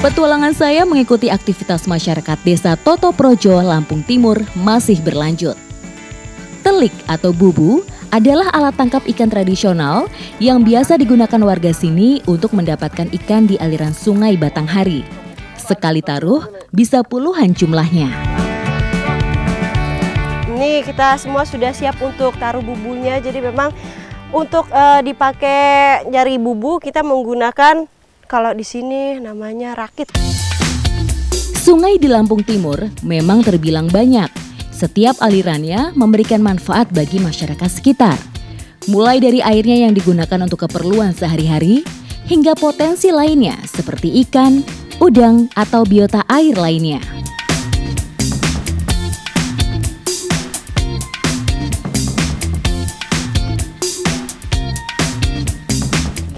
Petualangan saya mengikuti aktivitas masyarakat Desa Toto Projo, Lampung Timur masih berlanjut. Telik atau bubu adalah alat tangkap ikan tradisional yang biasa digunakan warga sini untuk mendapatkan ikan di aliran sungai Batanghari. Sekali taruh bisa puluhan jumlahnya. Ini kita semua sudah siap untuk taruh bubunya, jadi memang untuk dipakai nyari bubu kita menggunakan, kalau di sini namanya rakit. Sungai di Lampung Timur memang terbilang banyak. Setiap alirannya memberikan manfaat bagi masyarakat sekitar. Mulai dari airnya yang digunakan untuk keperluan sehari-hari, hingga potensi lainnya seperti ikan, udang, atau biota air lainnya.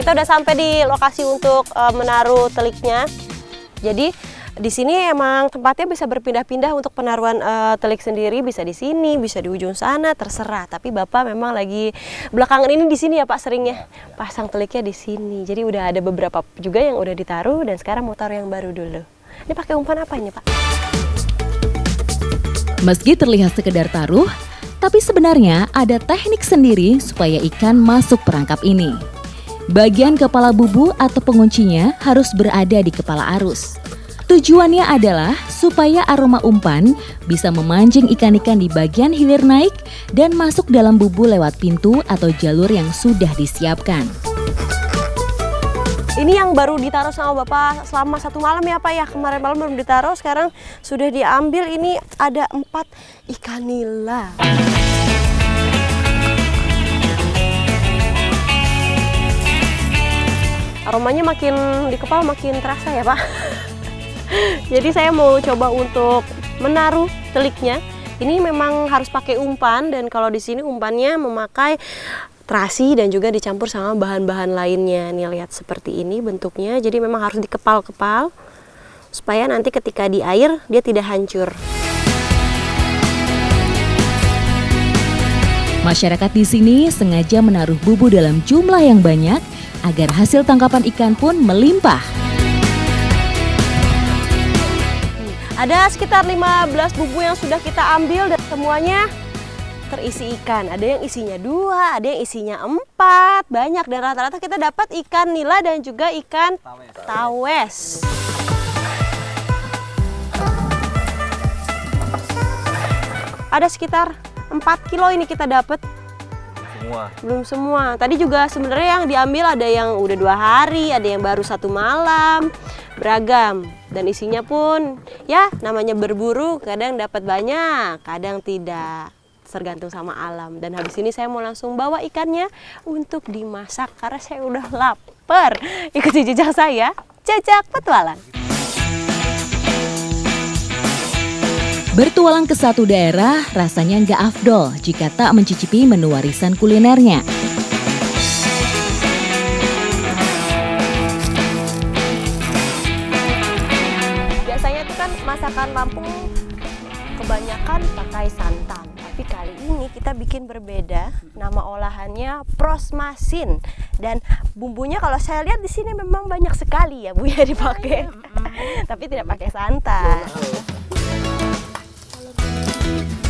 Kita udah sampai di lokasi untuk menaruh teliknya. Jadi di sini emang tempatnya bisa berpindah-pindah untuk penaruhan telik sendiri, bisa di sini, bisa di ujung sana, terserah. Tapi Bapak memang lagi belakangan ini di sini ya Pak, seringnya pasang teliknya di sini. Jadi udah ada beberapa juga yang udah ditaruh dan sekarang mau taruh yang baru dulu. Ini pakai umpan apa ini Pak? Meski terlihat sekedar taruh, tapi sebenarnya ada teknik sendiri supaya ikan masuk perangkap ini. Bagian kepala bubu atau penguncinya harus berada di kepala arus. Tujuannya adalah supaya aroma umpan bisa memancing ikan-ikan di bagian hilir naik dan masuk dalam bubu lewat pintu atau jalur yang sudah disiapkan. Ini yang baru ditaruh sama Bapak selama 1 malam ya Pak ya. Kemarin malam belum ditaruh, sekarang sudah diambil. Ini ada 4 ikan nila. Aromanya makin di kepala makin terasa ya Pak. Jadi saya mau coba untuk menaruh teliknya. Ini memang harus pakai umpan, dan kalau di sini umpannya memakai terasi dan juga dicampur sama bahan-bahan lainnya. Nih lihat seperti ini bentuknya. Jadi memang harus dikepal-kepal supaya nanti ketika di air dia tidak hancur. Masyarakat di sini sengaja menaruh bubu dalam jumlah yang banyak agar hasil tangkapan ikan pun melimpah. Ada sekitar 15 bubu yang sudah kita ambil dan semuanya terisi ikan. Ada yang isinya 2, ada yang isinya 4, banyak, dan rata-rata kita dapat ikan nila dan juga ikan tawes. Ada sekitar 4 kilo ini kita dapat. Belum semua. Tadi juga sebenarnya yang diambil ada yang udah 2 hari, ada yang baru 1 malam, beragam. Dan isinya pun ya namanya berburu, kadang dapat banyak, kadang tidak, tergantung sama alam. Dan habis ini saya mau langsung bawa ikannya untuk dimasak karena saya udah lapar. Ikuti jejak saya, Jejak Petualang. Bertualang ke satu daerah rasanya nggak afdol jika tak mencicipi menu warisan kulinernya. Biasanya itu kan masakan Lampung kebanyakan pakai santan. Tapi kali ini kita bikin berbeda. Nama olahannya prosmasin. Dan bumbunya kalau saya lihat di sini memang banyak sekali ya Bu ya dipakai. Tapi tidak pakai santan.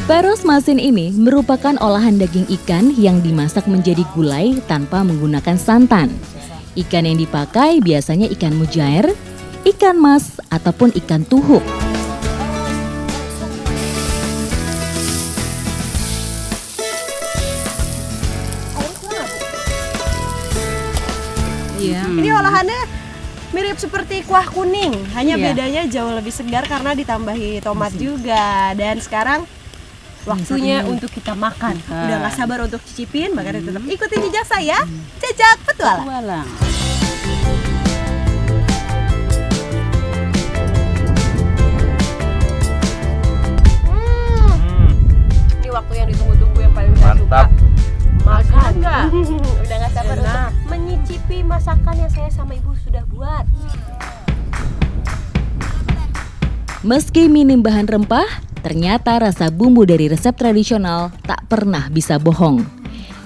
Baros masin ini merupakan olahan daging ikan yang dimasak menjadi gulai tanpa menggunakan santan. Ikan yang dipakai biasanya ikan mujair, ikan mas, ataupun ikan tuhuk. Ini olahannya mirip seperti kuah kuning, hanya bedanya jauh lebih segar karena ditambahi tomat juga. Dan sekarang waktunya untuk kita makan. Udah gak sabar untuk cicipin, makanya tetap ikutin jejak saya, Jejak Petualang. Ini waktu yang ditunggu-tunggu yang paling saya suka. Makan nggak? Udah gak sabar untuk menyicipi masakan yang saya sama ibu sudah buat. Meski minim bahan rempah, ternyata rasa bumbu dari resep tradisional tak pernah bisa bohong.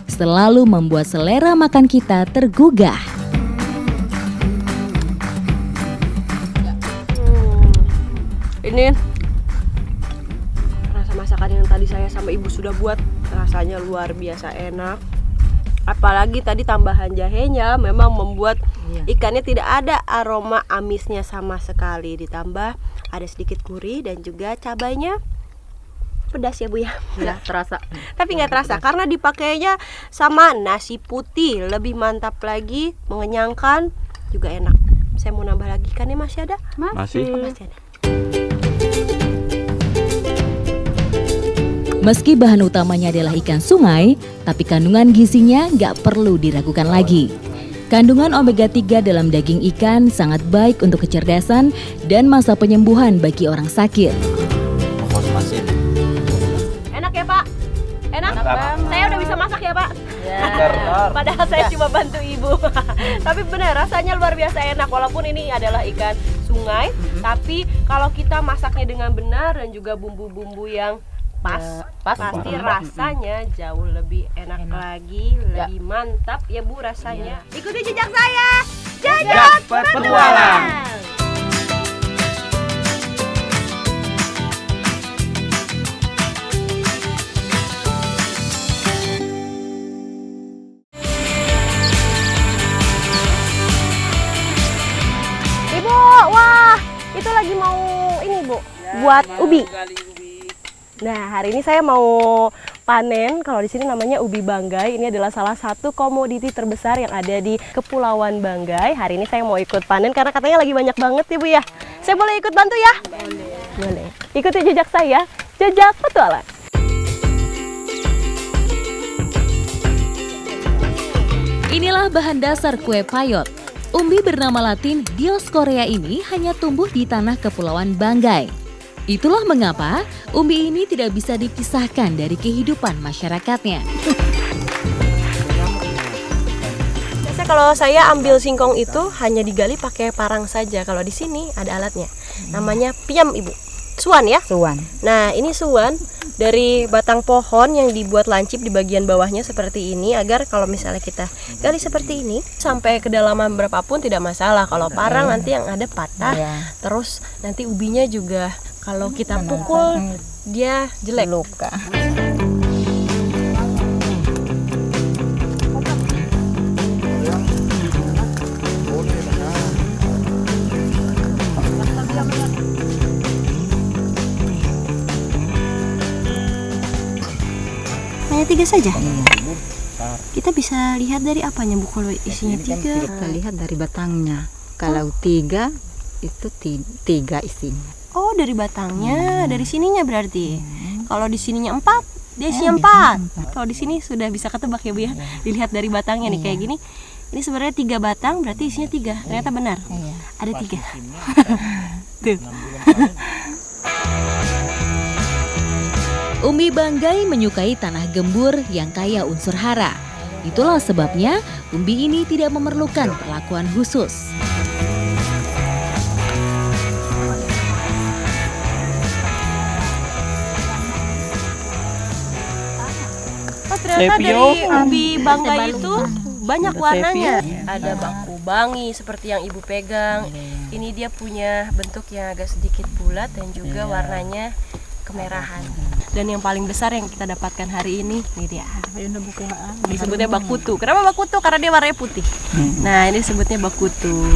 Selalu membuat selera makan kita tergugah. Ini rasa masakan yang tadi saya sama ibu sudah buat rasanya luar biasa enak. Apalagi tadi tambahan jahenya memang membuat ikannya tidak ada aroma amisnya sama sekali. Ditambah ada sedikit gurih dan juga cabainya pedas ya Bu ya. Ya, terasa. Tapi nggak terasa karena dipakainya sama nasi putih, lebih mantap lagi, mengenyangkan, juga enak. Saya mau nambah lagi, ikannya masih ada? Masih. Masih ada. Meski bahan utamanya adalah ikan sungai, tapi kandungan gizinya nggak perlu diragukan lagi. Kandungan omega 3 dalam daging ikan sangat baik untuk kecerdasan dan masa penyembuhan bagi orang sakit. Enak ya Pak? Enak? Saya udah bisa masak ya Pak? Benar. Padahal saya cuma bantu ibu. Tapi benar rasanya luar biasa enak. Walaupun ini adalah ikan sungai, tapi kalau kita masaknya dengan benar dan juga bumbu-bumbu yang pas pasti rasanya jauh lebih enak lagi, lebih mantap ya Bu rasanya. Ikuti jejak saya, jejak petualang. Ibu, wah itu lagi mau ini Bu, buat ubi. Nah, hari ini saya mau panen. Kalau di sini namanya ubi banggai. Ini adalah salah satu komoditi terbesar yang ada di Kepulauan Banggai. Hari ini saya mau ikut panen karena katanya lagi banyak banget ya Bu ya. Saya boleh ikut bantu ya? Boleh. Ikuti jejak saya, jejak petualang. Inilah bahan dasar kue payot. Umbi bernama latin Dioscorea ini hanya tumbuh di tanah Kepulauan Banggai. Itulah mengapa umbi ini tidak bisa dipisahkan dari kehidupan masyarakatnya. Biasanya kalau saya ambil singkong itu hanya digali pakai parang saja. Kalau di sini ada alatnya. Namanya piam Ibu. Suan ya? Suan. Nah, ini suan dari batang pohon yang dibuat lancip di bagian bawahnya seperti ini agar kalau misalnya kita gali seperti ini sampai kedalaman berapapun tidak masalah. Kalau parang nanti yang ada patah. Terus nanti ubinya juga kalau kita pukul dia jelek. Luka. Hanya 3 saja? Kita bisa lihat dari apanya Bu kalau isinya 3? Kita lihat dari batangnya. Kalau 3 itu 3 isinya. Oh, dari batangnya, dari sininya berarti. Kalau di sininya 4, dia isinya 4. Kalau di sini sudah bisa ketebak ya Bu ya. Dilihat dari batangnya nih kayak gini. Ini sebenarnya 3 batang, berarti isinya 3. Ternyata benar. Ada 3. Tuh. Umbi banggai menyukai tanah gembur yang kaya unsur hara. Itulah sebabnya umbi ini tidak memerlukan perlakuan khusus. Ternyata dari ubi banggai itu banyak warnanya. Ada baku bangi seperti yang Ibu pegang. Ini dia punya bentuk yang agak sedikit bulat dan juga warnanya kemerahan. Dan yang paling besar yang kita dapatkan hari ini dia. Disebutnya bakutu. Kenapa bakutu? Karena dia warnanya putih. Nah, ini disebutnya bakutu.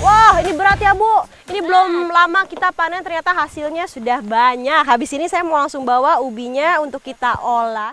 Wah, ini berat ya Bu. Ini belum lama kita panen ternyata hasilnya sudah banyak. Habis ini saya mau langsung bawa ubinya untuk kita olah.